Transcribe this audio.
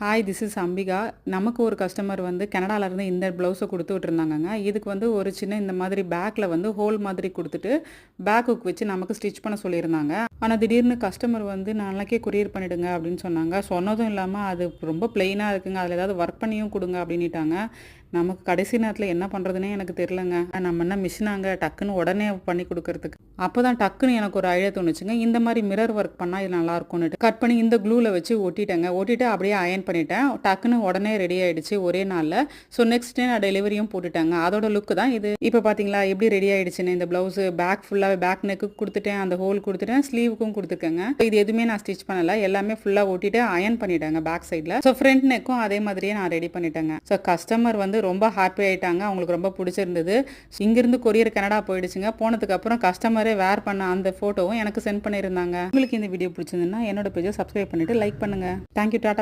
Hi this is Ambika. நமக்கு ஒரு customer வந்து கனடாலேருந்து இந்த ப்ளவுஸை கொடுத்து விட்டுருந்தாங்கங்க. இதுக்கு வந்து ஒரு சின்ன இந்த மாதிரி பேக்கில் வந்து ஹோல் மாதிரி கொடுத்துட்டு பேக் ஹுக் வச்சு நமக்கு ஸ்டிச் பண்ண சொல்லியிருந்தாங்க. ஆனால் திடீர்னு கஸ்டமர் வந்து நாளைக்கே கொரியர் பண்ணிவிடுங்க அப்படின்னு சொன்னாங்க. சொன்னதும் இல்லாமல் அது ரொம்ப பிளெயினாக இருக்குங்க, அதில் ஏதாவது ஒர்க் பண்ணியும் கொடுங்க அப்படின்ட்டாங்க. நமக்கு கடைசி நேரத்தில் என்ன பண்ணுறதுனே எனக்கு தெரிலங்க. நம்ம என்ன மிஷினாங்க டக்குன்னு உடனே பண்ணி கொடுக்கறதுக்கு. அப்போ தான் டக்குன்னு எனக்கு ஒரு ஐடியா தோணுச்சுங்க. இந்த மாதிரி மிரர் ஒர்க் பண்ணால் இது நல்லாயிருக்கும்னுட்டு கட் பண்ணி இந்த க்ளூவில் வச்சு ஒட்டிட்டேங்க. ஒட்டிட்டு அப்படியே அயன் பண்ணிட்டேன். டக்குன்னு உடனே ரெடி ஆகிடுச்சு ஒரே நாளில். ஸோ நெக்ஸ்ட் டே நான் டெலிவரியும் போட்டுட்டேங்க. அதோட லுக்கு தான் இது. இப்போ பார்த்தீங்களா எப்படி ரெடி ஆகிடுச்சுன்னு. இந்த ப்ளவுஸு பேக் ஃபுல்லாக பேக் நெக்கு கொடுத்துட்டேன், அந்த ஹோல் கொடுத்துட்டேன், ஸ்லீவுக்கும் கொடுத்துருக்கேங்க. இது எதுவுமே நான் ஸ்டிச் பண்ணலை, எல்லாமே ஃபுல்லாக ஒட்டிட்டு அயன் பண்ணிட்டேங்க பேக் சைடில். ஸோ ஃப்ரண்ட் நெக்கும் அதே மாதிரியே நான் ரெடி பண்ணிட்டேங்க. ஸோ கஸ்டமர் வந்து ரொம்ப ஹாப்பி ஆகிட்டாங்க, அவங்களுக்கு ரொம்ப பிடிச்சிருந்தது. இங்கிருந்து கொரியர் கனடா போயிடுச்சுங்க. போனதுக்கப்புறம் கஸ்டமரே வேர் பண்ண அந்த ஃபோட்டோவும் எனக்கு சென்ட் பண்ணியிருந்தாங்க. உங்களுக்கு இந்த வீடியோ பிடிச்சிருந்ததுன்னா என்னோட பேஜை சப்ஸ்கிரைப் பண்ணிவிட்டு லைக் பண்ணுங்கள். Thank you, tata.